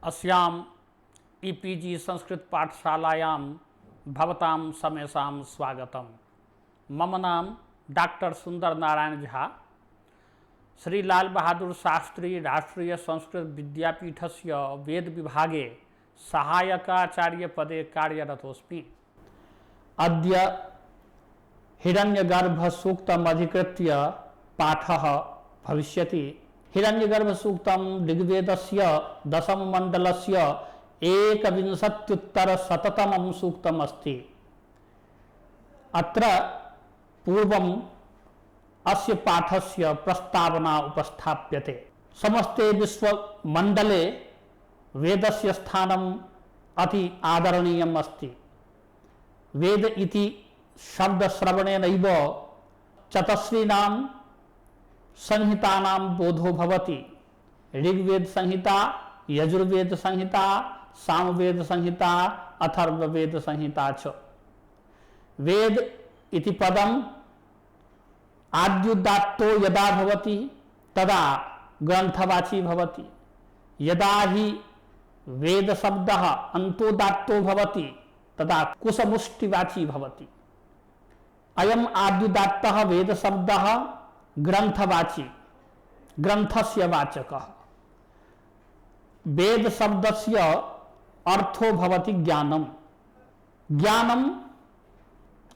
अस्याम e-PG Sanskrit पाठशालायां भवतां समेषां स्वागतम। मम नाम डॉक्टर सुंदर नारायण झा, श्री लाल बहादुर शास्त्री राष्ट्रीय संस्कृत विद्यापीठस्य वेद विभागे सहायकाचार्य पदे कार्यरतोऽस्मि। अद्य हिरण्यगर्भ सूक्तम् अधिकृत्य पाठः भविष्यति। हिरण्यगर्भ सूक्तम् ऋग्वेदस्य दशम मंडलस्य 21-शततमं सूक्तम् अस्ति। अत्र पूर्वम् अस्य पाठस्य प्रस्तावना उपस्थाप्यते। समस्ते विश्वमण्डले वेदस्य स्थानम् अति आदरणीयम् अस्ति। वेद इति शब्दश्रवणेनैव चतस्रीणां संहितानां बोधो भवति। ऋग्वेद संहिता, यजुर्वेद संहिता, सामवेद संहिता, अथर्ववेद संहिता च। वेद इति पदम् आद्युदात्तो यदा भवति तदा ग्रंथवाची भवति। यदा हि वेद शब्दः अन्तोदात्तो भवति तदा कुशमुष्टिवाची भवति। अयम् आद्युदात्तः वेद शब्दः ग्रंथवाची, ग्रंथस्य वाचकः। वेद शब्दस्य अर्थो भवति ज्ञानम्। ज्ञानम्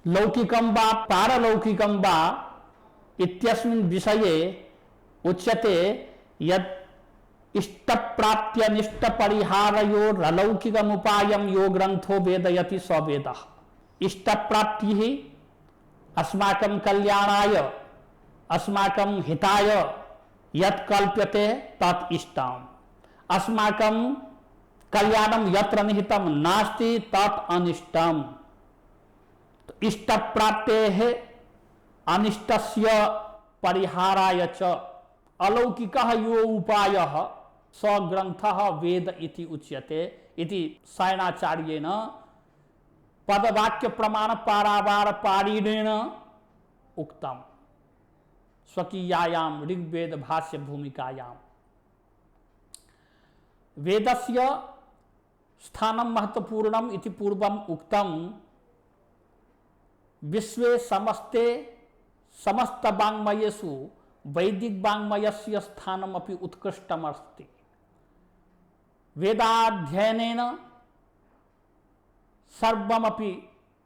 लौकिकं वा पारलौकिकं वा इत्यस्मिन् विषये उच्यते यत् इष्टप्राप्त्यनिष्टपरिहारयोरलौकिकमुपायं यो ग्रंथो वेदयति स वेदः। इष्टप्राप्तिः अस्माकं कल्याणाय, अस्माकं हिताय यत् कल्प्यते तत् इष्टम्। अस्माकं कल्याणं यत्र निहितं नास्ति तत् अनिष्टम्। इष्टप्राप्तेः अनिष्टस्य परिहाराय च अलौकिकः यो उपायः स ग्रन्थः वेद इति उच्यते इति सायणाचार्येण पदवाक्य प्रमाण पारावार पारिणेन उक्तम् स्वकीयायां ऋग्वेद भाष्य भूमिकायां। वेदस्य स्थानं महत्वपूर्णम् इति पूर्वम् उक्तम्। विश्वे समस्त वाङ्मयेषु वैदिक वाङ्मयस्य स्थानमपि उत्कृष्टमस्ति। वेदाध्ययनेन सर्वमपि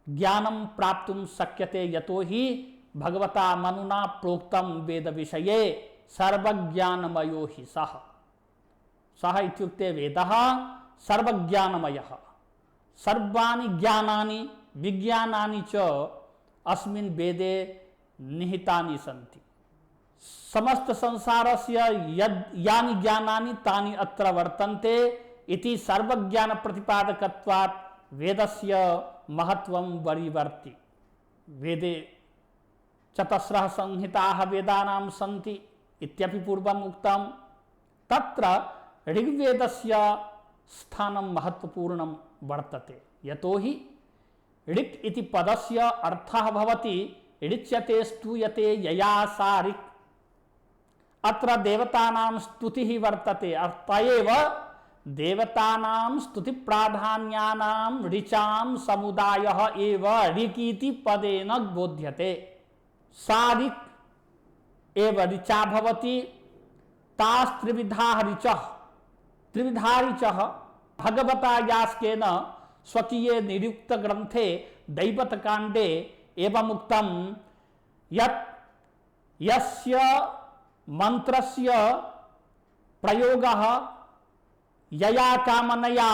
ज्ञानं प्राप्तुं शक्यते, यतो हि भगवता मनुना प्रोक्तं वेद विषये सर्वज्ञानमयो हि सः। सः इत्युक्ते वेदः सर्वज्ञानमयः। सर्वाणि ज्ञानानि विज्ञानानि च अस्मिन् वेदे निहितानि सन्ति। समस्त संसारस्य यानि ज्ञानानि तानि अत्र वर्तन्ते इति सर्वज्ञान प्रतिपादकत्वात् वेदस्य महत्वं वरीवर्ति। वेदे चतस्रः संहिताः वेदानां सन्ति इत्यपि पूर्वम् उक्तम्। तत्र ऋग्वेदस्य स्थानं महत्वपूर्णं वर्तते, यतो हि ऋक् इति पदस्य अर्थः भवति ऋच्यते स्तूयते यया सा ऋक्। अत्र देवतानां स्तुतिः वर्तते। अतएव देवतानां स्तुतिप्राधान्यानां ऋचां समुदायः एव ऋक् इति पदेन बोध्यते। सा ऋक् एव ऋचा भवति। तास्त्रिविधाः ऋचः, त्रिविधा ऋचः भगवता यास्केन स्वकीये निरुक्त ग्रंथे दैवतकाण्डे एवं उक्तं यत् यस्य मंत्रस्य प्रयोगः यया कामनया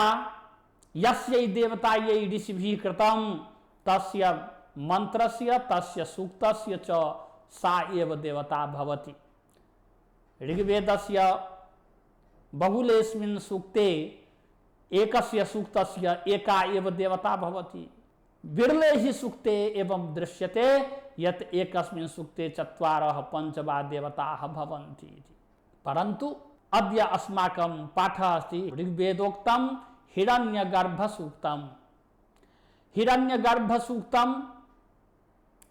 यस्यै देवतायै ऋषिभिः कृतं तस्य मंत्रस्य तस्य सूक्तस्य च सा एव देवता भवति। ऋग्वेदस्य बहुलेऽस्मिन् सूक्ते एकस्य सूक्तस्य एका एव देवता भवति। विरले हि सूक्ते एवं दृश्यते यत् एकस्मिन् सूक्ते 4-5 वा देवताः भवन्ति इति। परन्तु अद्य अस्माकं पाठः अस्ति ऋग्वेदोक्तं हिरण्यगर्भसूक्तम्। हिरण्यगर्भसूक्तं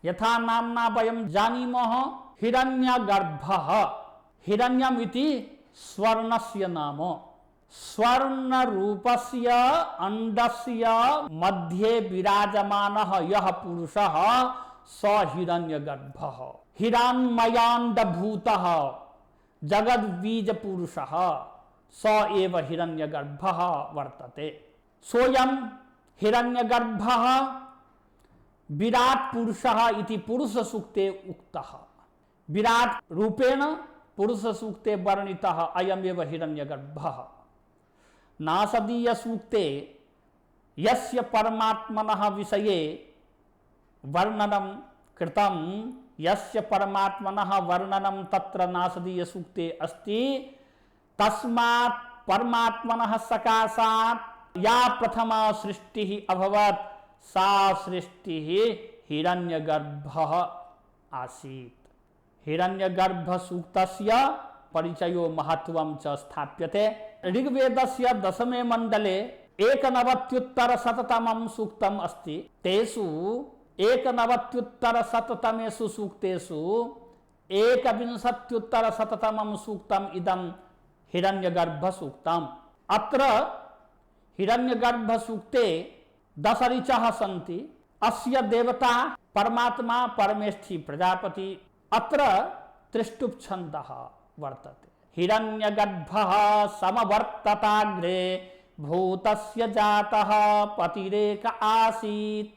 यथा नाम्ना वयं जानीमः हिरण्यगर्भः। हिरण्यम् इति स्वर्णस्य नाम। स्वर्ण रूपस्य अंडस्य मध्ये विराजमानः यः पुरुषः स हिरण्यगर्भः हिरण्मयाण्डभूतः जगद्बीज पुरुषः स एव हिरण्यगर्भः वर्तते। सोऽयं हिरण्यगर्भः विराट पुरुषः इति पुरुष सूक्ते उक्तः। विराट रूपेण पुरुष सूक्ते वर्णितः अयमेव हिरण्यगर्भः। नासदीय सूक्ते यस्य परमात्मनः विषये वर्णनं कृतं यस्य परमात्मनः वर्णनं तत्र नासदीय सूक्ते अस्ति। तस्मात् परमात्मनः सकाशात् या प्रथमा सृष्टिः अभवत् सा सृष्टिः हिरण्यगर्भः आसीत्। हिरण्यगर्भ सूक्तस्य परिचयो महत्वं च स्थाप्यते। ऋग्वेदस्य 10मे मण्डले 91-शततमं सूक्तम् अस्ति। तेषु 91-शततमेषु सूक्तेषु 21-शततमं सूक्तम् इदं हिरण्यगर्भ सूक्तम्। अत्र हिरण्यगर्भ सूक्ते 10 ऋचः सन्ति। अस्य देवता परमात्मा परमेष्ठी प्रजापति। अत्र त्रिष्टुप् छन्दः वर्तते। हिरण्यगर्भः समवर्तताग्रे भूतस्य जातः पतिरेक आसीत्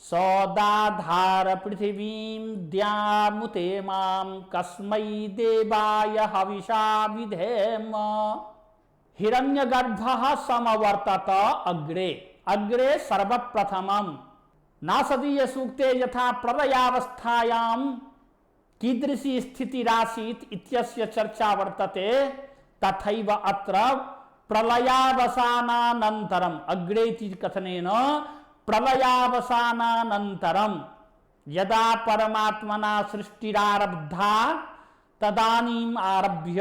सौदाधार पृथिवीं द्यामुते मां कस्मै देवाय हविषा विधेम। हिरण्यगर्भः समवर्तत अग्रे। अग्रे सर्वप्रथमम्। नासदीय सूक्ते यथा प्रलयावस्थायां कीदृशी स्थितिरासीत् इत्यस्य चर्चा वर्तते तथैव अत्र प्रलयावसानानन्तरम् अग्रे इति कथनेन प्रलयावसानानन्तरं यदा परमात्मना सृष्टिरारब्धा तदानीम् आरभ्य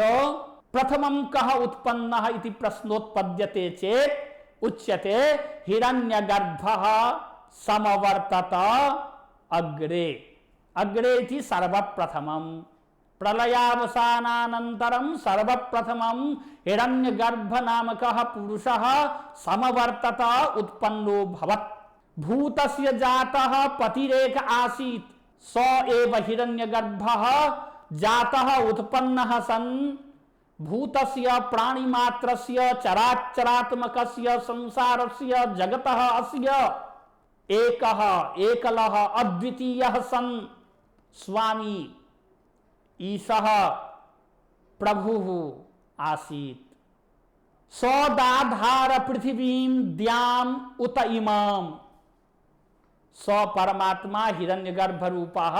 प्रथमं कः उत्पन्नः इति प्रश्नोत्पद्यते चेत् उच्यते हिरण्यगर्भः समवर्तत अग्रे। अग्रे इति सर्वप्रथमम्। प्रलयावसानानन्तरं सर्वप्रथमं हिरण्यगर्भ नामकः पुरुषः समवर्तत उत्पन्नो भवत्। भूतस्य जातः पतिरेक आसीत् स एव हिरण्यगर्भः जातः उत्पन्नः सन् भूतस्य प्राणिमात्रस्य चराचरात्मकस्य संसारस्य जगतः अस्य एकः एकलः अद्वितीयः सन् स्वामी ईशः प्रभुः आसीत्। सौदाधार पृथिवीं द्याम् उत इमाम्। स परमात्मा हिरण्यगर्भ रूपः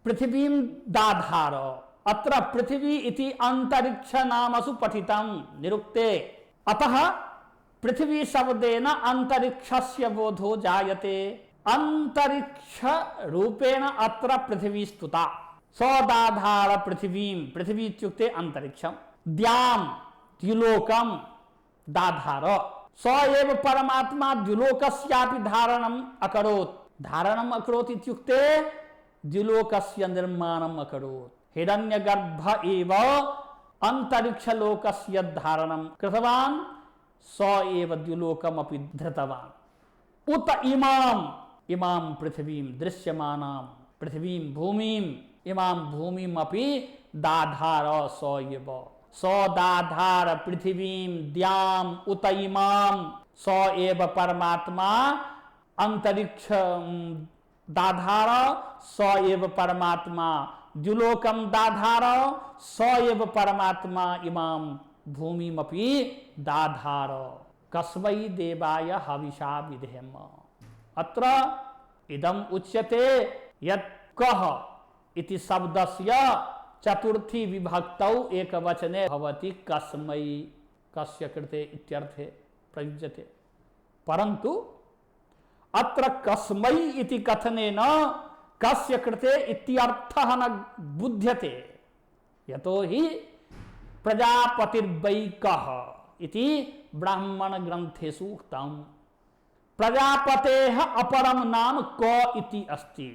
पृथिवीं दाधार। अत्र पृथिवी इति अंतरिक्ष नामसु पठितं निरुक्ते। अतः पृथ्वी शब्देन अंतरिक्षस्य बोधो जायते। अंतरिक्ष रूपेण अत्र पृथ्वी स्तुता। सौदाधार पृथिवीं। पृथ्वी इत्युक्ते अंतरिक्षं। द्याम् द्युलोकं दाधार। स एव परमात्मा द्युलोकस्यापि धारणम् अकरोत्। धारणम् अकरोत् इत्युक्ते द्युलोकस्य निर्माणम् अकरोत्। हिरण्यगर्भ एव अंतरिक्षलोकस्य धारणं कृतवान्। स एव द्युलोकमपि धृतवान्। उत इमाम्। इमां पृथिवीं दृश्यमानां पृथिवीं भूमिं इमां भूमिमपि दाधार स एव। स दाधार पृथिवीं द्याम् उत इमां। स एव परमात्मा अंतरिक्ष दाधार। स एव परमात्मा द्युलोकं दाधार। स एव परमात्मा इमां भूमिमपि दाधार। कस्मै देवाय हविषा विधेम। अत्र इदम् उच्यते यत् कः इति शब्दस्य चतुर्थी विभक्तौ एकवचने भवति कस्मै। कस्य कृते इत्यर्थे प्रयुज्यते। परन्तु अत्र कस्मै इति कथनेन कस्य कृते इत्यर्थः न बुध्यते। यतोहि प्रजापतिर्वै कः इति ब्राह्मण ग्रन्थेषु उक्तम्। प्रजापतेः अपरं नाम क इति अस्ति।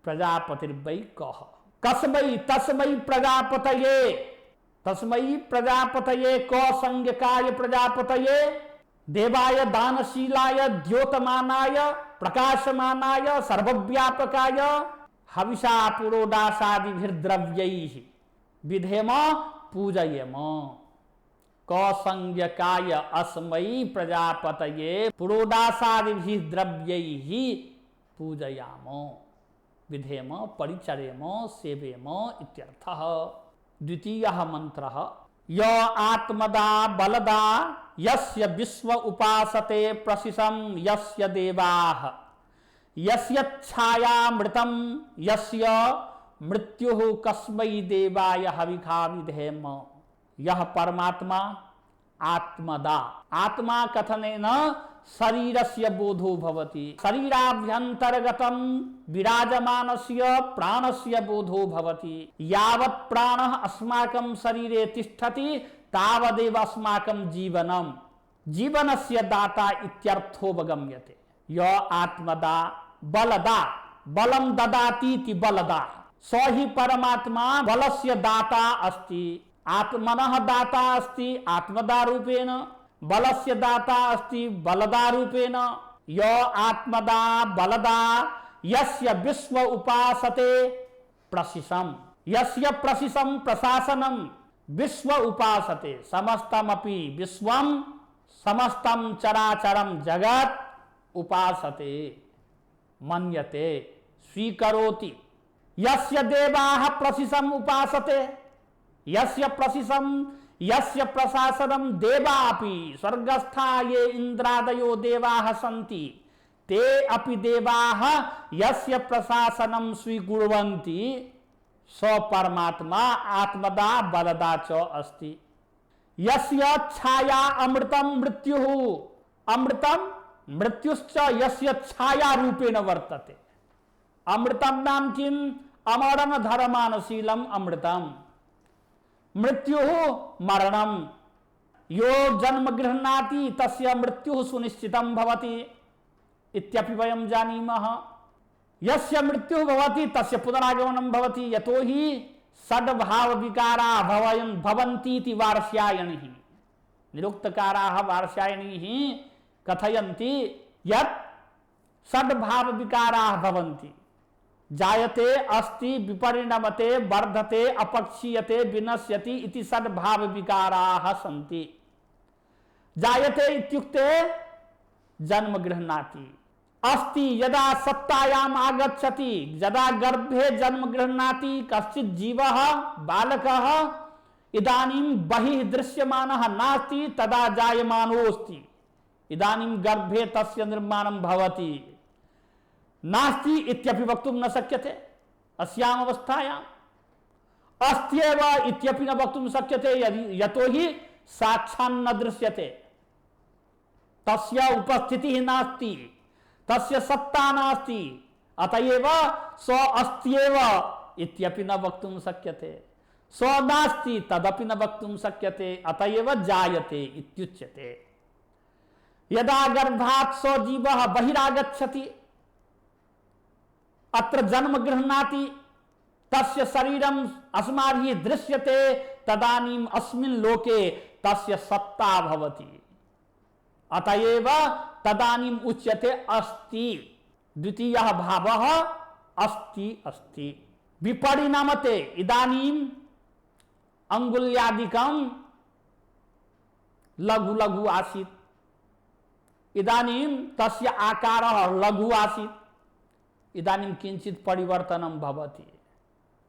प्रजापतिर्वै कः। कस्मै तस्मै प्रजापतये तस्मै प्रजापतये कौसंज्ञकाय प्रजापतये देवाय दानशीलाय द्योतमानाय प्रकाशमानाय सर्वव्यापकाय हविषा पुरोडासादिभिर्द्रव्यैः विधेम पूजयेम। कौसंज्ञकाय अस्मै प्रजापतये पुरोडासादिभिः द्रव्यैः पूजयाम विधेम परिचरेम सेवेम इत्यर्थः। द्वितीयः मंत्रः य आत्मदा बलदा यस्य विश्व उपासते प्रशिशं यस्य देवाः यस्य छायामृतं यस्य मृत्युः कस्मै देवाय हविखा विधेम। यह परमात्मा आत्मदा, आत्मा कथनेन शरीरस्य बोधो भवति, शरीराभ्यन्तर्गतं विराजमानस्य प्राणस्य बोधो भवति। यावत् प्राणः अस्माकं शरीरे तिष्ठति तावदेव अस्माकं जीवनं, जीवनस्य दाता इत्यर्थोपगम्यते। य आत्मदा बलदा, बलं ददातीति बलदा, स हि परमात्मा बलस्य दाता अस्ति। आत्मनः दाता अस्ति आत्मदा रूपेण, बलस्य दाता अस्ति बलदा रूपेण। य आत्मदा बलदा यस्य विश्व उपासते प्रशिशं, यस्य प्रशिशं प्रशासनं विश्व उपासते, समस्तमपि विश्वं समस्तं चराचरं जगत् उपासते मन्यते स्वीकरोति। यस्य देवाः प्रशिशं उपासते, यस्य प्रशिशं यस्य प्रशासनं देवापि स्वर्गस्था ये इंद्रादयो देवाः सन्ति ते अपि देवाः यस्य प्रशासनं स्वीकुर्वन्ति स परमात्मा आत्मदा बलदा च अस्ति। यस्य छाया अमृतं मृत्युः, अमृतं मृत्युश्च यस्य छाया रूपेण वर्तते। अमृतं नाम किम? अमरण धर्मानशीलम अमृतम। मृत्युः मरणम, यो जन्म गृह्णाति तस्य मृत्युः सुनिश्चितं भवति इत्यपि वयं जानीमः। यस्य मृत्युः भवति तस्य पुनरागमनं भवति, यतो हि षड्भाव विकारा भवन्तीति वार्ष्यायणिः। निरुक्तकाराः वार्ष्यायणिः कथयन्ति यत् षड्भाव विकाराः भवन्ति। जायते अस्ति विपरिणमते वर्धते अपक्षीयते विनश्यति इति षड्भाव विकाराः सन्ति। जायते इत्युक्ते जन्म गृह्णाति, अस्ति यदा सत्तायाम् आगच्छति, यदा गर्भे जन्म गृह्णाति कश्चित् जीवः बालकः इदानीं बहिः दृश्यमानः नास्ति तदा जायमानोऽस्ति। इदानीं गर्भे तस्य निर्माणं भवति, नास्ति इत्यपि वक्तुं न शक्यते। अस्याम् अवस्थायाम् अस्त्येव इत्यपि न वक्तुं शक्यते, यतो हि साक्षान्न दृश्यते, तस्य उपस्थितिः नास्ति, तस्य सत्ता नास्ति, अतएव स अस्त्येव इत्यपि न वक्तुं शक्यते, स नास्ति तदपि न वक्तुं शक्यते, अतएव जायते इत्युच्यते। यदा गर्भात् स जीवः बहिरागच्छति, अत्र जन्म गृह्णाति, तस्य शरीरम अस्माभिः दृश्यते, तदानीम् अस्मिन् लोके तस्य सत्ता भवति, अतएव तदानीम् उच्यते अस्ति। द्वितीयः भावः अस्ति अस्ति। विपरिणमते, इदानीम् अंगुल्यादिकं लघु लघु आसीत्, इदानीं तस्य आकारः लघु आसीत्, इदानीं किंचित् परिवर्तनं भवति।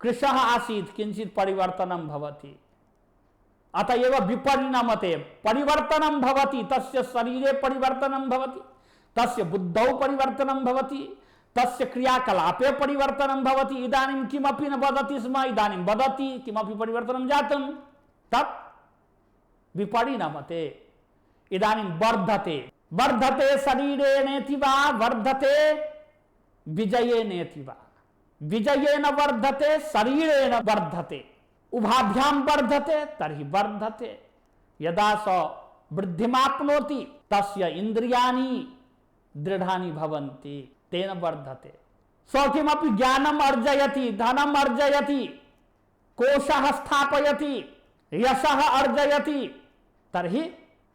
कृशः आसीत्, किंचित् परिवर्तनं भवति, अतएव विपरिणमते, परिवर्तनं भवति, तस्य शरीरे परिवर्तनं भवति, तस्य बुद्धौ परिवर्तनं भवति, तस्य क्रियाकलापे परिवर्तनं भवति। इदानीं किमपि न वदति स्म, इदानीं वदति, किमपि परिवर्तनं जातं, तत् विपरिणमते। इदानीं वर्धते, वर्धते शरीरेणेति वा वर्धते विजयेनेति वा, विजयेन वर्धते शरीरेण वर्धते, उभाभ्यां वर्धते तर्हि वर्धते। यदा स वृद्धिमाप्नोति तस्य इन्द्रियाणि दृढ़ानि भवन्ति, तेन वर्धते। स किमपि ज्ञानम् अर्जयति, धनम् अर्जयति, कोशः स्थापयति, यशः अर्जयति तर्हि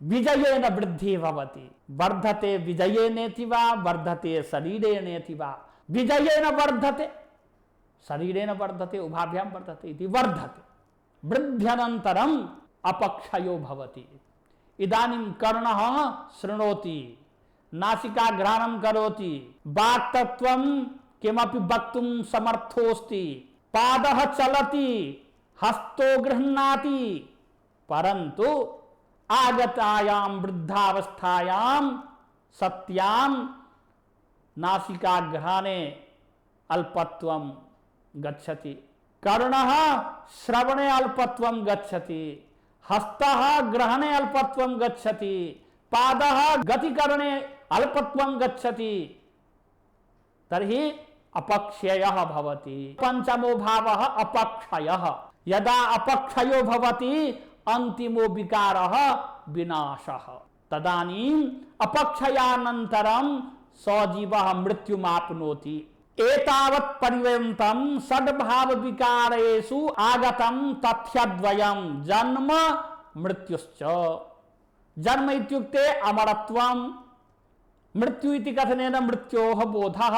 विजयेन वृद्धि भवति। वर्धते विजयेनेति वा वर्धते शरीरेणेति वा। विजयेन वर्धते शरीरेण वर्धते उभाभ्यां वर्धते इति वर्धते। वृद्ध्यनन्तरम् अपक्षयो भवति। इदानीं कर्णः शृणोति, नासिकाघ्राणं करोति, वाक्तत्वं किमपि वक्तुं समर्थोऽस्ति, पादः चलति, हस्तो गृह्णाति, परन्तु आगतायां वृद्धावस्थायां सत्यां नासिकाघ्राणे अल्पत्वं गच्छति। कर्णः श्रवणे अल्पत्वं गच्छति, हस्तः ग्रहणे अल्पत्वं गच्छति, पादः गतिकरणे अल्पत्वं गच्छति। तर्हि अपक्षयः भवति। पंचमो भावः अपक्षयः। यदा अपक्षयो भवति अंतिमो विकारः विनाशः। तदानीम् अपक्षयानन्तरं सजीवः मृत्युमाप्नोति। एतावत् पर्यन्तं षड्भाव विकारेषु आगतं तथ्यद्वयं जन्म मृत्युश्च। जन्म इत्युक्ते अमरत्वं, मृत्यु इति कथनेन मृत्योः बोधः।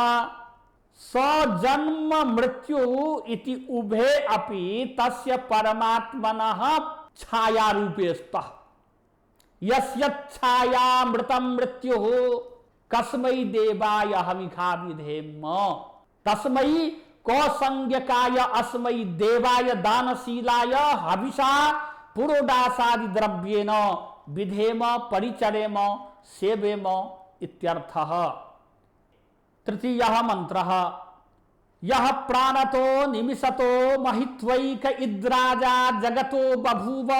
स जन्म मृत्यु इति उभे अपि तस्य परमात्मनः छायारूपे स्तः। यस्य छायामृतं मृत्युः कस्मै देवाय हविषा विधेम। तस्मै कौसंज्ञकाय अस्मै देवाय दानशीलाय हविषा पुरोडासादि द्रव्येन विधेम परिचरेम सेवेम इत्यर्थः। तृतीयः मंत्रः यः प्राणतो निमिषतो महित्वैक इद्राजा जगतो बभूव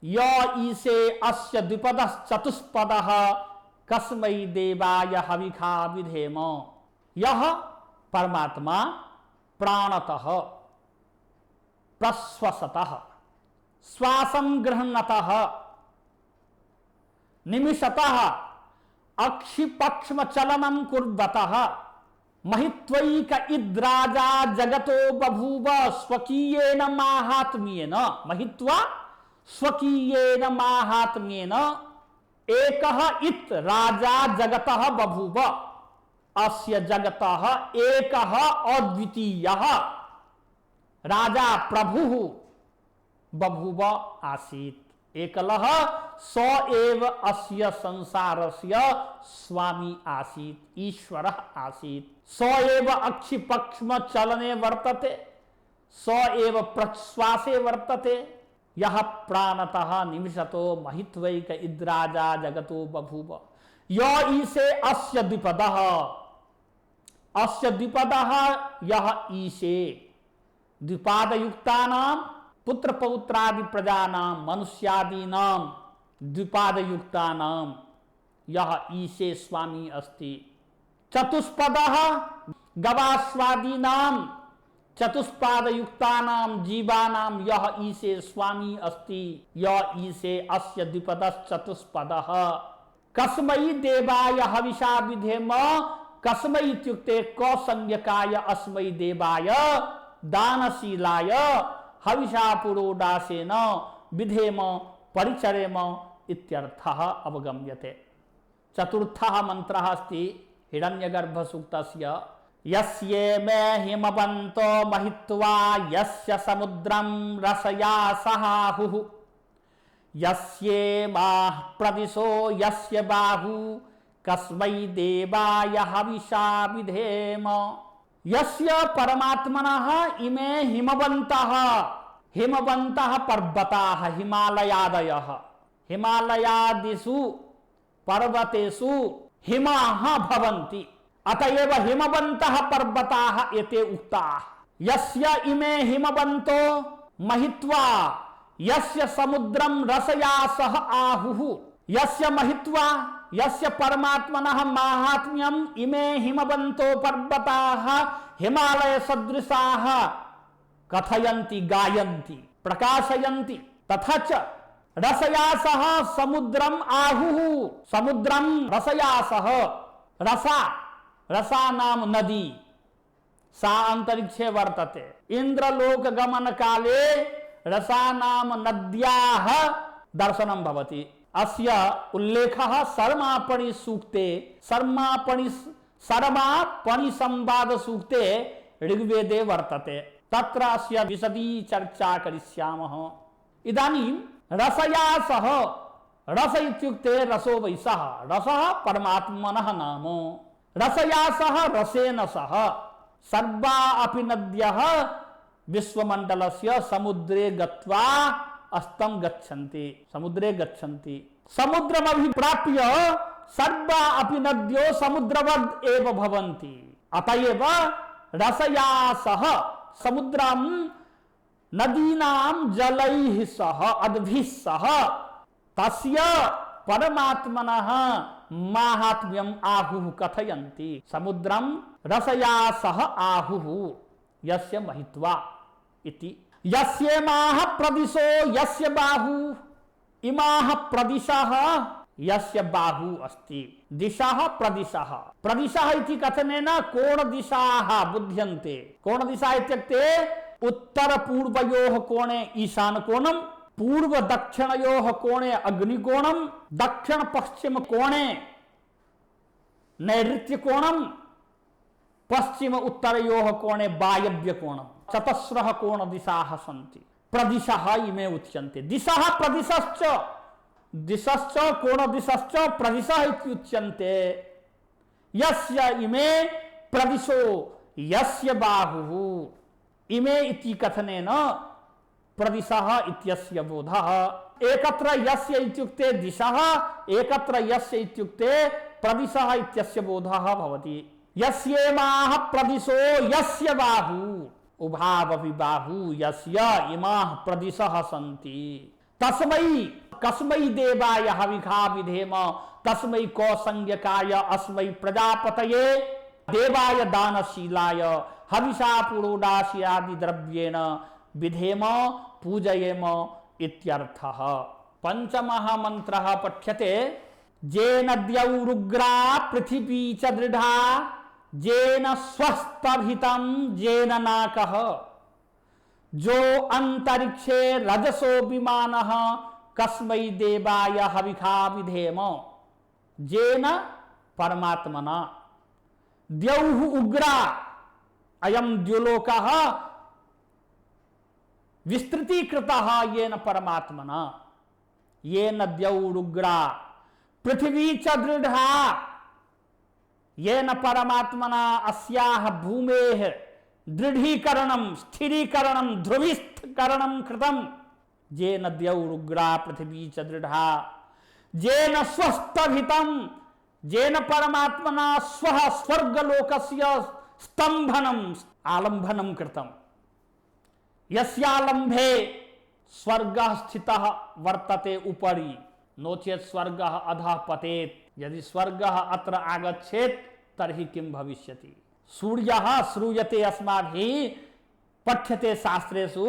य ईशे अस्य द्विपदः चतुष्पदः कस्मै देवाय हविषा विधेम। यह परमात्मा प्राणतः प्रश्वसतः श्वासं गृह्णतः निमिषतः अक्षिपक्ष्म चलनं कुर्वतः महित्वैक इद्राजा जगतो बभूव स्वकीयेन माहात्म्येन। महित्वा स्वकीयेन माहात्म्येन एकः इत् राजा जगतः बभूव। अस्य जगतः एकः अद्वितीयः राजा प्रभुः बभूव आसीत्। एकलः स एव अस्य संसारस्य स्वामी आसीत्, ईश्वरः आसीत्। स एव अक्षिपक्ष्म चलने वर्तते, स एव प्रश्वासे वर्तते। यः प्राणतः निमिषतो महित्वैक इद्राजा जगतो बभूव य ईशे अस्य द्विपदः। अस्य द्विपदः यः ईशे द्विपादयुक्तानां पुत्र पौत्रादि प्रजानां मनुष्यादीनां द्विपादयुक्तानां यः ईशे स्वामी अस्ति। चतुष्पदः गवास्वादीनां चतुष्पादयुक्तानां जीवानां यः ईशे स्वामी अस्ति। य ईशे अस्य द्विपदश्चतुष्पदः कस्मै देवाय हविषा विधेम। कस्मै इत्युक्ते कौसंज्ञकाय अस्मै देवाय दानशीलाय हविषा पुरोडासेन विधेम परिचरेम इत्यर्थः अवगम्यते। चतुर्थः मंत्रः अस्ति हिरण्यगर्भसूक्तस्य यस्ये मे हिमवन्तो महित्वा यस्य समुद्रं रसया सहाहुः यस्ये माः प्रदिशो यस्य बाहु कस्मै देवाय हविषा विधेम। यस्य परमात्मनः इमे हिमवन्तः। हिमवन्तः पर्वताः हिमालयादयः। हिमालयादिषु पर्वतेषु हिमाः भवन्ति, अतएव हिमवन्तः पर्वताः एते उक्ताः। यस्य इमे हिमवन्तो महित्वा यस्य समुद्रं रसया सह आहुः। यस्य महित्वा यस्य परमात्मनः माहात्म्यम् इमे हिमवन्तो पर्वताः हिमालय सदृशाः कथयन्ति गायन्ति प्रकाशयन्ति। तथा च रसया सह समुद्रम् आहुः। समुद्रं रसया सह। रसा रसा नाम नदी सा अंतरिक्षे वर्तते। इंद्रलोक गमन काले रसानाम नद्याः दर्शनं भवति। अस्य उल्लेखः सर्मापणि सूक्ते सर्मापणि संवाद सूक्ते ऋग्वेदे वर्तते। तत्र अस्य विशदी चर्चा करिष्यामः। इदानीं रसया सह, रस इत्युक्ते रसो वै सः, रसः परमात्मनः नाम। रसया सह रसेन सह सर्वा अपि नद्यः विश्वमण्डलस्य समुद्रे गत्वा अस्तं गच्छन्ति, समुद्रे गच्छन्ति। समुद्रमभिप्राप्य सर्वा अपि नद्यो समुद्रवद् एव भवन्ति। अतएव रसया सह समुद्रं नदीनां जलैः सह अद्भिः सह तस्य परमात्मनः माहात्म्यम् आहुः कथयन्ति। समुद्रं रसया सह आहुः यस्य महित्वा इति। यस्येमाः प्रदिशो यस्य बाहु, इमाः प्रदिशः यस्य बाहु अस्ति। दिशः प्रदिशः, प्रदिशः इति कथनेन कोणदिशाः बुध्यन्ते। कोणदिशा इत्युक्ते उत्तर पूर्वयोः कोणे ईशान कोणं, पूर्व दक्षिणयोः कोणे अग्निकोणं, दक्षिण पश्चिम कोणे नैऋत्य कोणं, पश्चिम उत्तरयोः कोणे वायव्य कोणं। चतस्रः कोणदिशाः सन्ति। प्रदिशः इमे उच्यन्ते। दिशः प्रदिशश्च, दिशश्च कोणदिशश्च प्रदिशः इत्युच्यन्ते। यस्य इमे प्रदिशो यस्य बाहुः, इमे इति कथनेन प्रदिशः इत्यस्य बोधः। एकत्र यस्य इत्युक्ते दिशः, एकत्र यस्य इत्युक्ते प्रदिशः इत्यस्य बोधः भवति। यस्येमाः प्रदिशो यस्य बाहु, उभावपि बाहु यस्य इमाः प्रदिशः सन्ति। तस्मै कस्मै देवाय हविखा विधेम, तस्मै कौसंज्ञकाय अस्मै प्रजापतये देवाय दानशीलाय हविषा पुरोडास्यादि द्रव्येण विधेम पूजयेम इत्यर्थः। पंचमः मंत्रः पठ्यते। जेन द्यौरुग्रा पृथिवी च दृढा, जेन स्वस्तभितं जेन नाकः, जो अंतरिक्षे रजसो विमानः कस्मै देवाय हविखा विधेम। जेन परमात्मना, द्यौः उग्रा, अयं द्युलोकः विस्तृतीकृतः येन परमात्मना। येन द्यौरुग्रा पृथिवी च दृढा, येन परमात्मना अस्याः भूमेः दृढीकरणं, स्थिरीकरणं, ध्रुवीस्थकरणं कृतं। येन द्यौरुग्रा पृथिवी च दृढा, येन स्वस्तभितं, येन परमात्मना स्वः स्वर्गलोकस्य स्तंभनम आलंभनम कृतम। यस्यालंभे स्वर्गः स्थितः वर्तते उपरि, नो चेत् स्वर्गः अधः पतेत्। यदि स्वर्गः अत्र आगच्छेत् तर्हि किं भविष्यति। सूर्यः श्रूयते अस्माभिः, पठ्यते शास्त्रेषु,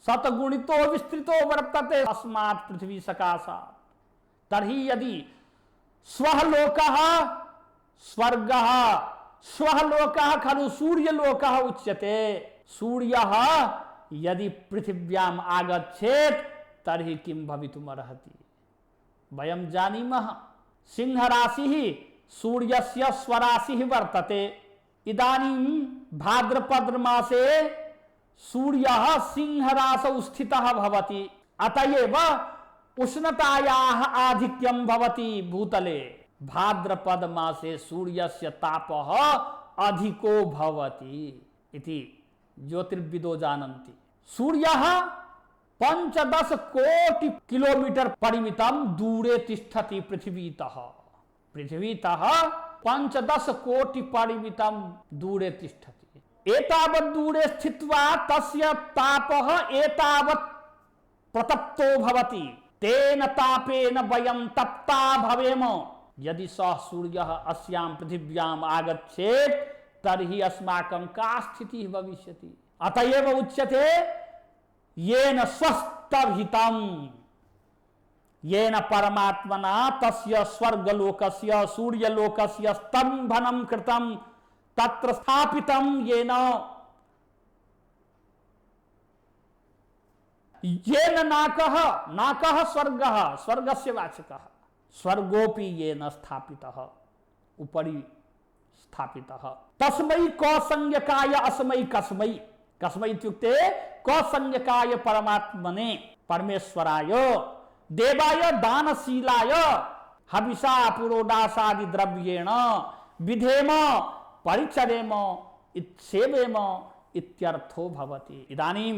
शतगुणितो विस्तृतो वर्तते अस्मात् पृथ्वी सकाशात्। तर्हि यदि स्वः लोकः स्वर्गः, स्वः लोकः खलु सूर्यलोकः उच्यते। सूर्यः यदि पृथिव्याम् आगच्छेत् तर्हि किं भवितुमर्हति। वयं जानीमः सिंह राशिः सूर्यस्य स्वराशिः वर्तते। इदानीं भाद्रपद मासे सूर्यः सिंह राशौ स्थितः भवति। अतएव उष्णतायाः आधिक्यं भवति भूतले। भाद्रपद मासे सूर्यस्य तापः अधिको भवति इति ज्योतिर्विदो जानन्ति। सूर्यः 15 कोटि किलोमीटर परिमितं दूरे तिष्ठति पृथ्वीतः। पृथ्वीतः 15 कोटि परिमितं दूरे तिष्ठति। एतावत् दूरे स्थित्वा तस्य तापः एतावत् प्रतप्तो भवति। तेन तापेन वयं तप्ता भवेम। यदि सः सूर्यः अस्यां पृथिव्याम् आगच्छेत् तर्हि अस्माकं का स्थितिः भविष्यति। अतएव उच्यते येन स्वस्थभितं, येन परमात्मना तस्य स्वर्गलोकस्य सूर्यलोकस्य स्तंभनं कृतं, तत्र स्थापितं येन। ये नाकः नाकः स्वर्गः स्वर्गस्य वाचकः स्वर्गोपि ये न स्थापितः उपरि स्थापितः तस्मै कौसंज्ञकाय अस्मै कस्मै कस्मै इत्युक्ते कौसंज्ञकाय परमात्मने परमेश्वराय देवाय दानशीलाय हविषा पुरोडासादि द्रव्येण विधेम परिचरेम इत्सेवेम इत्यर्थो भवति। इदानीं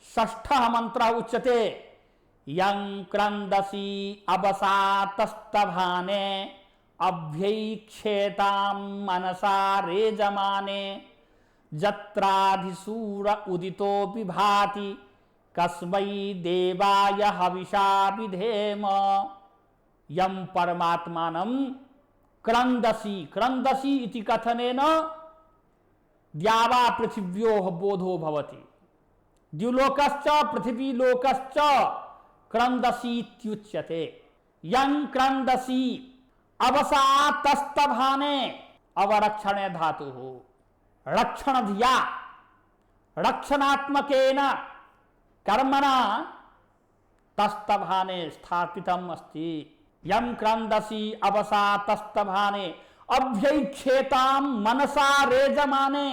षष्ठः मंत्रः उच्यते यं क्रन्दसि अवसातस्तभाने अभ्यैक्षेतां मनसा रेजमाने जत्राधिसूर उदितोऽपि भाति कस्मै देवाय हविषा विधेम। यं परमात्मानं क्रन्दसि क्रन्दसि इति कथनेन द्यावा पृथिव्योः बोधो भवति। द्युलोकश्च पृथिवीलोकश्च क्रन्दसि इत्युच्यते। यं क्रन्दसि अवसातस्तभाने अवरक्षणे धातुः रक्षणधिया रक्षणात्मकेन कर्मणा तस्तभाने स्थापितम् अस्ति। यं क्रन्दसि अवसातस्तभाने अभ्यैक्षेतां मनसा रेजमाने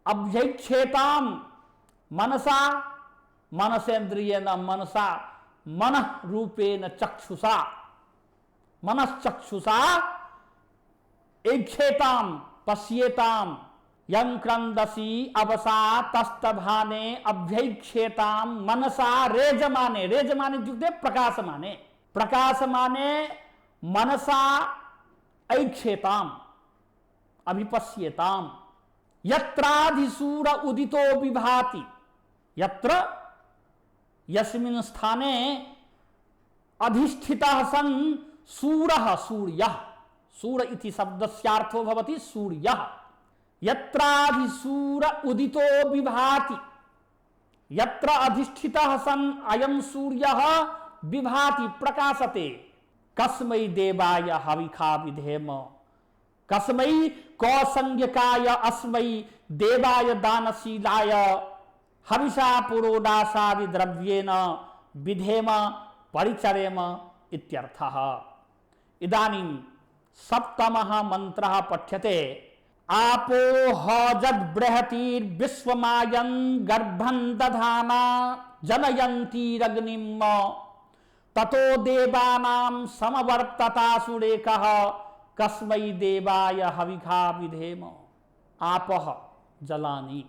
अभ्यैक्षेतां मनसा मनसेन्द्रियेण मनसा मनः रूपेण चक्षुषा मनश्चक्षुषा ऐक्षेतां पश्येतां यं क्रन्दसि अवसातस्तभाने अभ्यैक्षेतां मनसा रेजमाने रेजमाने इत्युक्ते प्रकाशमाने प्रकाशमाने मनसा ऐक्षेताम् अभिपश्येताम् यत्राधिसूर उदितो विभाति यत्र यस्मिन् स्थाने अधिष्ठितः सन् सूरः सूर्यः सूर इति शब्दस्यार्थो भवति सूर्यः यत्राधिसूर उदितो विभाति यत्र अधिष्ठितः सन् अयं सूर्यः विभाति प्रकाशते कस्मै देवाय हविखा विधेम कस्मै कौसंज्ञकाय अस्मै देवाय दानशीलाय हविषा पुरोडासादि द्रव्येन विधेम परिचरेम इत्यर्थः। इदानीं सप्तमः मंत्रः पठ्यते आपो हजद्बृहतीर्विश्वमायन् गर्भं दधाना जनयन्तीरग्निं ततो देवानां समवर्ततासुरेकः कस्मै देवाय हविखा विधेम। आपः जलानि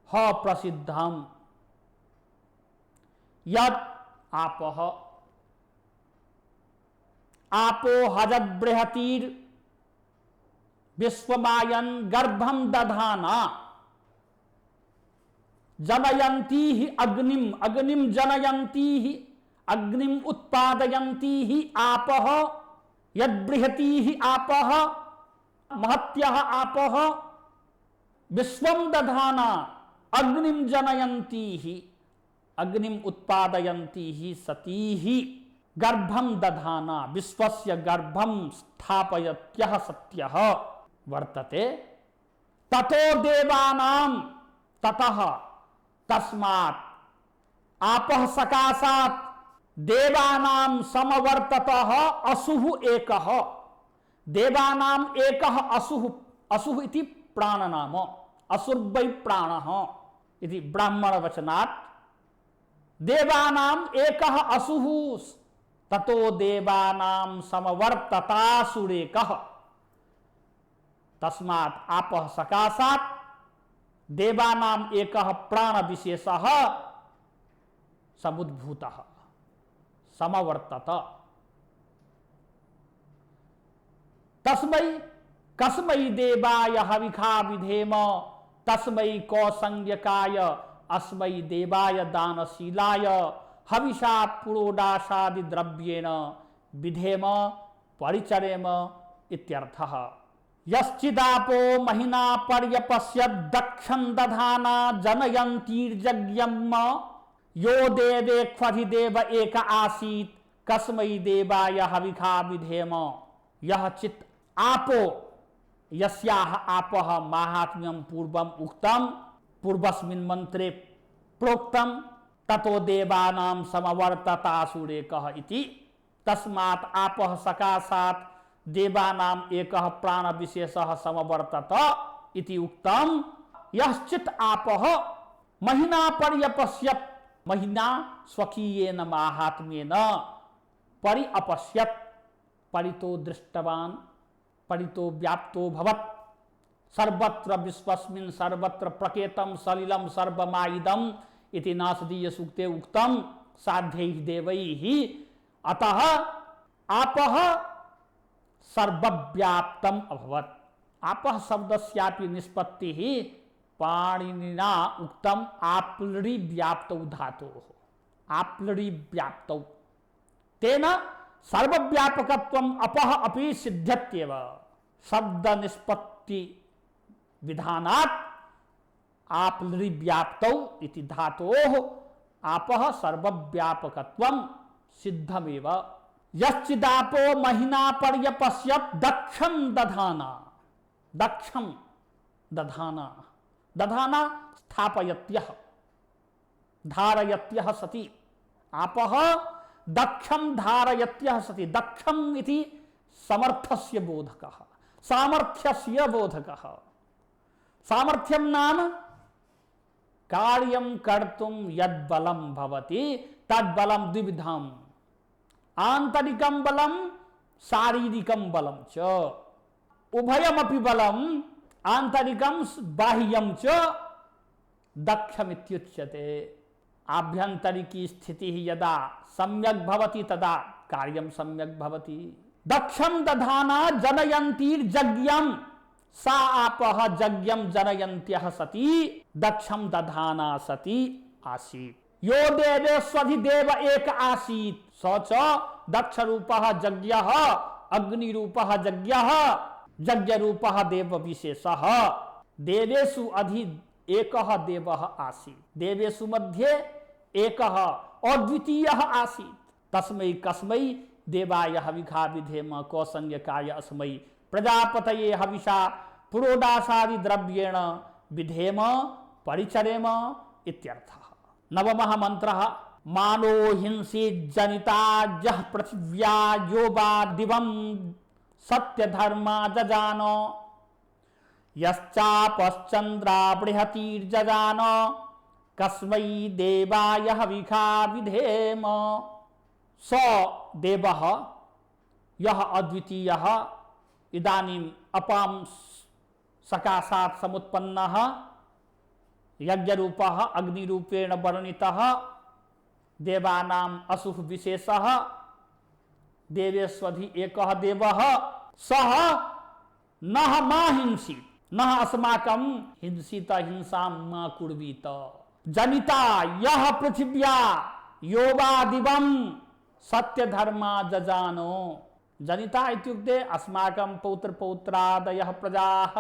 ह प्रसिद्धम यत् आपः आपो हजद्बृहतीर् विश्वमायन् गर्भं दधाना जनयन्ती ही अग्निम अग्निम जनयन्ती ही अग्निम उत्पादयन्ती ही आपः यद्बृहती ही आपः महत्यः आपः विश्वं दधाना अग्निम जनयन्ती ही अग्निम उत्पादयन्ती ही सती ही गर्भं दधाना विश्वस्य गर्भं स्थापयत्यः सत्यः वर्तते ततो देवानां ततः तस्मात् आपः सकाशात् देवानां समवर्ततः असुः एकः देवानाम् एकः असुः असुः इति प्राणनाम असुर्वै प्राणः इति ब्राह्मण वचनात् देवानाम् एकः असुः ततो देवानां समवर्ततासुरेकः तस्मात् आपः सकाशात् देवानाम् एकः प्राण विशेषः समुद्भूतः समवर्तत तस्मै कस्मै देवाय हविखा विधेम तस्मै कौसंज्ञकाय अस्मै देवाय दानशीलाय हविषा पुरोडासादि द्रव्येण विधेम परिचरेम इत्यर्थः। यश्चिदापो महिना पर्यपश्यत् दक्षं दधाना जनयन्तीर्यज्ञम् यो देवेक्ष्वधिदेव एक आसीत् कस्मै देवाय हविखा विधेम। यह चित् आपो यस्याः आपः माहात्म्यं पूर्वम् उक्तम् पूर्वस्मिन् मंत्रे प्रोक्तम ततो देवानां समवर्ततासुरेकः इति तस्मात् आपः सकाशात् देवानां एकः प्राण विशेषः समवर्तत इति उक्तम। यश्चित् आपः महिना पर्यपश्यत्, महिना स्वकीयेन माहात्म्येन परिअपश्यत्, परितो दृष्टवान् परितो व्याप्तो भवत्, सर्वत्र विश्वस्मिन् सर्वत्र प्रकेतं सलिलं सर्वमाइदम् इति नासदीय सूक्ते उक्तम साध्यैः देवैः। अतः आपः सर्वव्याप्तम् अभवत्। आपः शब्दस्यापि निष्पत्तिः पाणिनिना उक्तम आप्लुरि व्याप्तौ धातोः। आप्लुरि व्याप्तौ तेन सर्वव्यापकत्वम् अपः अपि सिद्ध्यत्येव। शब्द निष्पत्ति विधानात् आप्लुरि व्याप्तौ इति धातोः आपः सर्वव्यापकत्वं सिद्धमेव। यश्चिदापो महिना पर्यपश्यत् दक्षं दधाना, दक्षं दधाना, दधाना स्थापयत्यः धारयत्यः सति, आपः दक्षं धारयत्यः सति। दक्षम् इति समर्थस्य बोधकः, सामर्थ्यस्य बोधकः। सामर्थ्यं नाम कार्यं कर्तुं यद्बलं भवति तद्बलं द्विविधम्। आंतरिकं बलं शारीरिकं बलं च, उभयमपि बलं आंतरिकं बाह्यं च दक्षमित्युच्यते। आभ्यन्तरिकी स्थितिः यदा सम्यक् भवति तदा कार्यं सम्यक् भवति। दक्षं दधाना जनयन्तीर्यज्ञं, सा आपः यज्ञं जनयन्त्यः सति दक्षं दधाना सति आसीत्। यो देवेष्वधिदेव एक आसीत् स च दक्ष रूपः यज्ञः, अग्निरूपः यज्ञः, यज्ञरूपः देव विशेषः। देवेषु अधि एकः देवः आसीत्, देवेषु मध्ये एकः अद्वितीयः आसीत्। तस्मै कस्मै देवाय हविषा विधेम कौसल्यकाय अस्मै प्रजापतये हविषा पुरोडासादि द्रव्येण विधेम परिचरेम इत्यर्थः। नवमः मंत्रः मानो हिंसी जनिता यः पृथिव्या यो वा दिवं सत्य धर्मा जजानो यश्चापश्चन्द्रा बृहतीर्जजानो कस्मै देवाय हविषा विधेम। स देवः यः अद्वितीयः इदानीम् अपां सकाशात् समुत्पन्नः यज्ञरूपः अग्निरूपेण वर्णितः देवानाम् असुः विशेषः देवेष्वधि एकः देवः सः नः मा हिंसीत्, नः अस्माकं हिंसीत हिंसां मा कुर्वीत। जनिता यः पृथिव्या यो वा दिवं सत्य धर्मा जजानो। जनिता इत्युक्ते अस्माकं पौत्र पौत्रादयः प्रजाः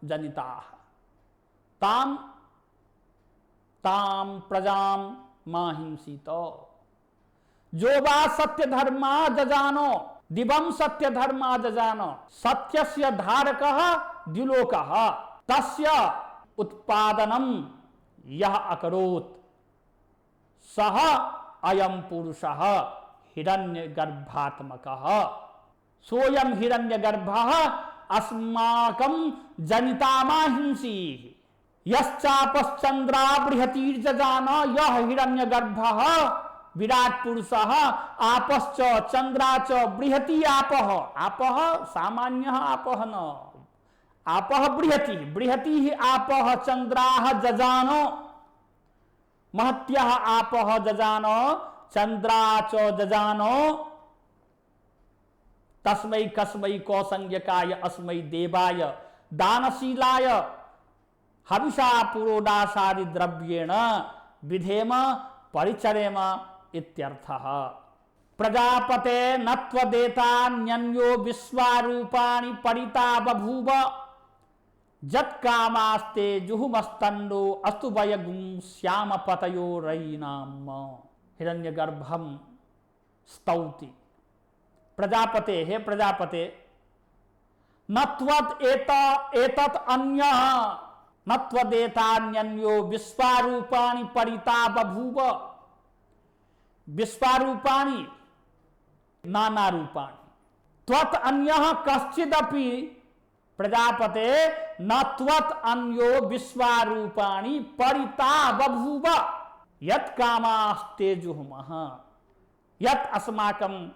जनिताः। तां तां प्रजां मा हिंसीत। जो वा सत्य धर्मा जजानो, दिवं सत्य धर्मा जजानो, सत्यस्य धारकः द्युलोकः, तस्य उत्पादनं यः अकरोत् सः अयं पुरुषः हिरण्यगर्भात्मकः। सोऽयं हिरण्यगर्भः अस्माकं जनिता मा हिंसीः। यश्चापश्चन्द्रा बृहतीर्जजानो, यः हिरण्यगर्भः विराट पुरुषः, आपश्च चन्द्रा च बृहती आपः। आपः सामान्यः आपः न, आपः बृहती, बृहतीः आपः चन्द्राः जजानो, महत्यः आपः जजानो, चन्द्रा च जजानो। तस्मै कस्मै कौसल्यकाय अस्मै देवाय दानशीलाय हविषा पुरोडासादि द्रव्येण विधेम परिचरेम इत्यर्थः। प्रजापते नत्वदेतान्यन्यो विश्वारूपाणि परिता बभूव जत्कामास्ते जुहुमस्तन्नो अस्तु वयगुं श्यामपतयो रयिनाम। हिरण्यगर्भं स्तौति। प्रजापते, हे प्रजापते, नत्वत् एतत् अन्यः न त्वदेतान्यो विश्वारूपाणि परिता बभूव। विश्वारूपाणि नाना रूपाणि त्वत् अन्यः कश्चिदपि प्रजापते न त्वत् अन्यो विश्वारूपाणि परिता बभूव यत् कामास्ते जुहुमः। यत् अस्माकं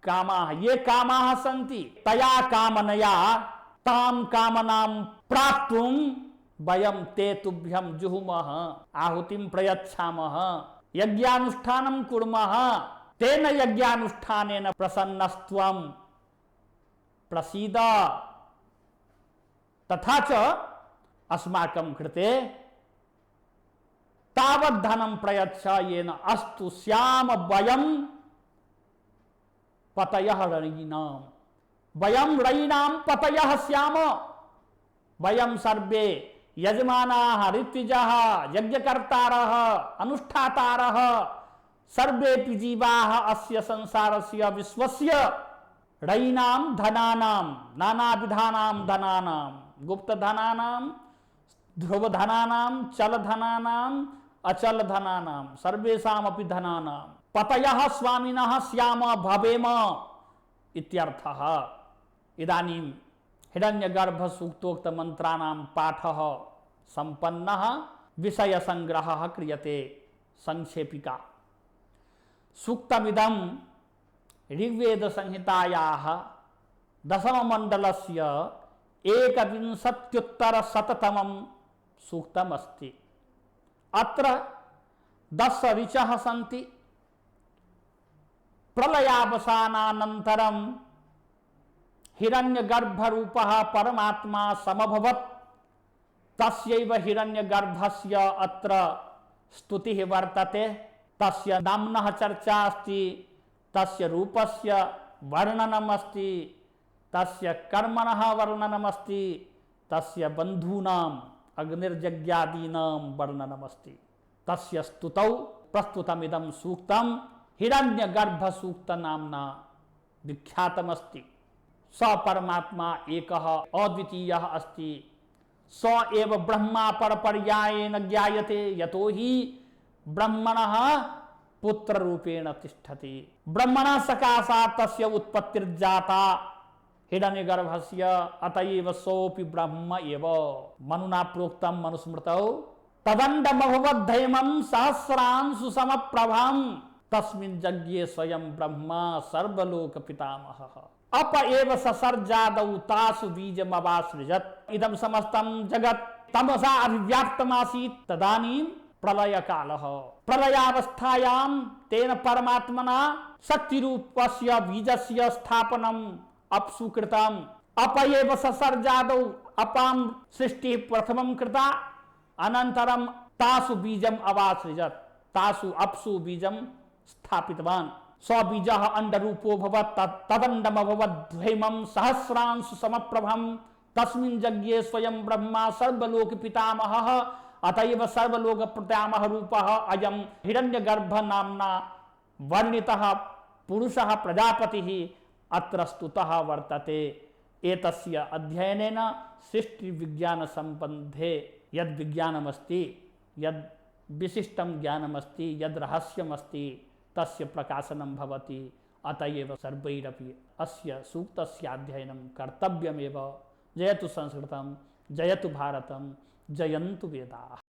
कामाः, ये कामाः सन्ति, तया कामनया तां कामनां प्राप्तुं वयं ते तुभ्यं जुहुमः, आहुतिं प्रयच्छामः, यज्ञानुष्ठानं कुर्मः। तेन यज्ञानुष्ठानेन प्रसन्नस्त्वं प्रसीद। तथा च अस्माकं कृते तावत् धनं प्रयच्छ येन अस्तु स्याम वयं पतयः रयिणां। वयं रयिणां पतयः स्याम। वयं सर्वे यजमानाः, ऋत्विजः, यज्ञकर्तारः, अनुष्ठातारः, सर्वेपि जीवाः अस्य संसारस्य विश्वस्य रयिणां धनानां, नानाविधानां धनानां, गुप्तधनानां, ध्रुवधनानां, चलधनानां, अचलधनानां, सर्वेषामपि धनानां पतयः स्वामिनः स्याम भवेम इत्यर्थः। इदानीं हिरण्यगर्भ सूक्तोक्त मंत्राणां पाठः संपन्नः, विषय संग्रहः क्रियते। संक्षेपिका। सूक्तमिदं ऋग्वेद संहितायाः दशममण्डलस्य एकविंशत्युत्तरशततमं सूक्तमस्ति। अत्र 10 ऋचः सन्ति। प्रलयावसानानन्तरं हिरण्यगर्भरूपः परमात्मा समभवत्। तस्यैव हिरण्यगर्भस्य अत्र स्तुतिः वर्तते। तस्य नाम्नः चर्चा अस्ति, तस्य रूपस्य वर्णनमस्ति, तस्य कर्मणः वर्णनमस्ति, तस्य बन्धूनाम् अग्निर्यज्ञादीनां वर्णनमस्ति। तस्य स्तुतौ प्रस्तुतमिदं सूक्तं हिरण्यगर्भसूक्त नाम्ना विख्यातमस्ति। स परमात्मा एकः अद्वितीयः अस्ति। स एव ब्रह्मा परपर्यायेन ज्ञायते, यतो हि ब्रह्मणः पुत्ररूपेण तिष्ठति। ब्रह्मणः सकाशात् तस्य उत्पत्तिर्जाता हिरण्यगर्भस्य, अतएव सोऽपि ब्रह्म एव। मनुना प्रोक्तं मनुस्मृतौ तदण्डमभवद्धैमं सहस्रांशु समप्रभं तस्मिन् यज्ञे स्वयं ब्रह्मा सर्वलोक पितामहः। अप एव ससर्जादौ तासु बीजमवासृजत्। इदं समस्तं जगत् तमसा अभिव्याप्तमासीत्। तदानीं प्रलयकालः। प्रलयावस्थायां तेन परमात्मना शक्तिरूपस्य बीजस्य स्थापनम् अप्सु कृतम्। अप एव ससर्जादौ अपां सृष्टिः प्रथमं कृता। अनन्तरं तासु बीजम् अवासृजत्। तासु अप्सु बीजं स्थापितवान्। स बीजः अंडरूपो भवत्। तदण्डमभवद्ध्वैमं सहस्रांशु समप्रभं तस्मिन् यज्ञे स्वयं ब्रह्मा सर्वलोक पितामहः। अतएव सर्वलोक पितामह रूपः अयं हिरण्यगर्भ नाम्ना वर्णितः पुरुषः प्रजापतिः अत्र स्तुतः वर्तते। एतस्य अध्ययनेन सृष्टि विज्ञान संबंधे यद् विज्ञानमस्ति, यद् विशिष्टं ज्ञानमस्ति, यद् रहस्यमस्ति, तस्य प्रकाशनं भवति। अतएव सर्वैरपि अस्य सूक्तस्य अध्ययनं कर्तव्यमेव। जयतु संस्कृतं, जयतु भारतं, जयन्तु वेदाः।